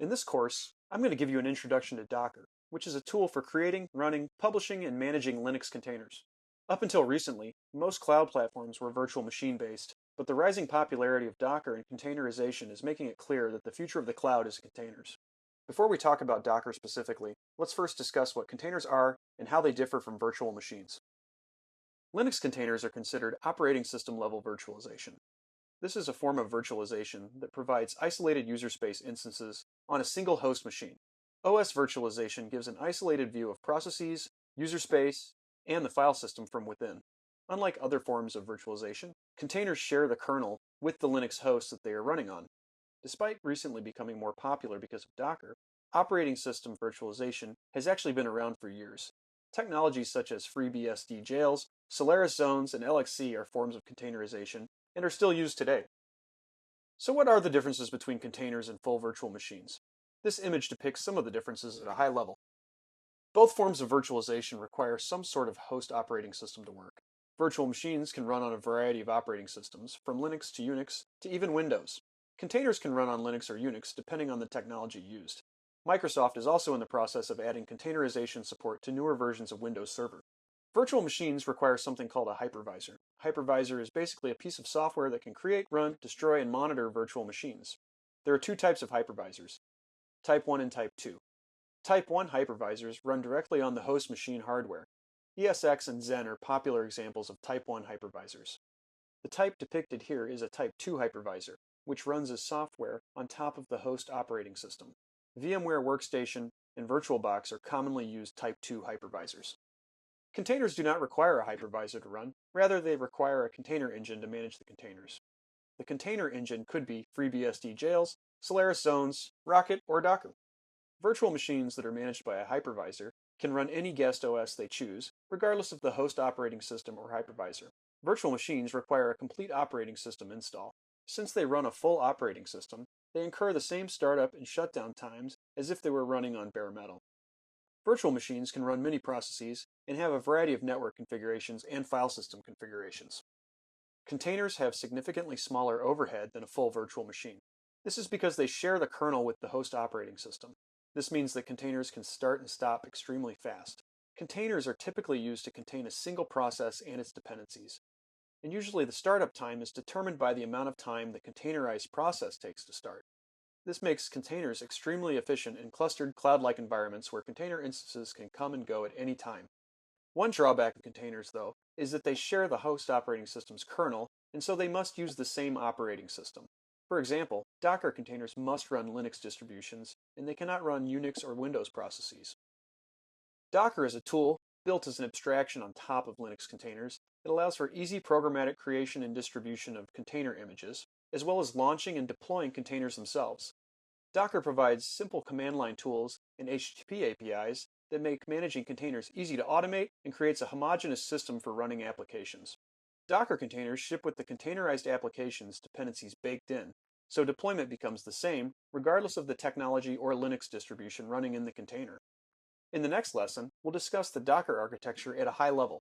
In this course, I'm going to give you an introduction to Docker, which is a tool for creating, running, publishing, and managing Linux containers. Up until recently, most cloud platforms were virtual machine based, but the rising popularity of Docker and containerization is making it clear that the future of the cloud is containers. Before we talk about Docker specifically, let's first discuss what containers are and how they differ from virtual machines. Linux containers are considered operating system level virtualization. This is a form of virtualization that provides isolated user space instances on a single host machine. OS virtualization gives an isolated view of processes, user space, and the file system from within. Unlike other forms of virtualization, containers share the kernel with the Linux host that they are running on. Despite recently becoming more popular because of Docker, operating system virtualization has actually been around for years. Technologies such as FreeBSD jails, Solaris zones, and LXC are forms of containerization and are still used today. So what are the differences between containers and full virtual machines? This image depicts some of the differences at a high level. Both forms of virtualization require some sort of host operating system to work. Virtual machines can run on a variety of operating systems, from Linux to Unix to even Windows. Containers can run on Linux or Unix depending on the technology used. Microsoft is also in the process of adding containerization support to newer versions of Windows Server. Virtual machines require something called a hypervisor. Hypervisor is basically a piece of software that can create, run, destroy, and monitor virtual machines. There are two types of hypervisors, Type 1 and Type 2. Type 1 hypervisors run directly on the host machine hardware. ESX and Xen are popular examples of Type 1 hypervisors. The type depicted here is a Type 2 hypervisor, which runs as software on top of the host operating system. VMware Workstation and VirtualBox are commonly used Type 2 hypervisors. Containers do not require a hypervisor to run, rather they require a container engine to manage the containers. The container engine could be FreeBSD jails, Solaris zones, Rocket, or Docker. Virtual machines that are managed by a hypervisor can run any guest OS they choose, regardless of the host operating system or hypervisor. Virtual machines require a complete operating system install. Since they run a full operating system, they incur the same startup and shutdown times as if they were running on bare metal. Virtual machines can run many processes and have a variety of network configurations and file system configurations. Containers have significantly smaller overhead than a full virtual machine. This is because they share the kernel with the host operating system. This means that containers can start and stop extremely fast. Containers are typically used to contain a single process and its dependencies. And usually the startup time is determined by the amount of time the containerized process takes to start. This makes containers extremely efficient in clustered cloud-like environments where container instances can come and go at any time. One drawback of containers, though, is that they share the host operating system's kernel, and so they must use the same operating system. For example, Docker containers must run Linux distributions, and they cannot run Unix or Windows processes. Docker is a tool built as an abstraction on top of Linux containers. It allows for easy programmatic creation and distribution of container images, as well as launching and deploying containers themselves. Docker provides simple command line tools and HTTP APIs that make managing containers easy to automate and creates a homogeneous system for running applications. Docker containers ship with the containerized applications dependencies baked in, so deployment becomes the same regardless of the technology or Linux distribution running in the container. In the next lesson, we'll discuss the Docker architecture at a high level.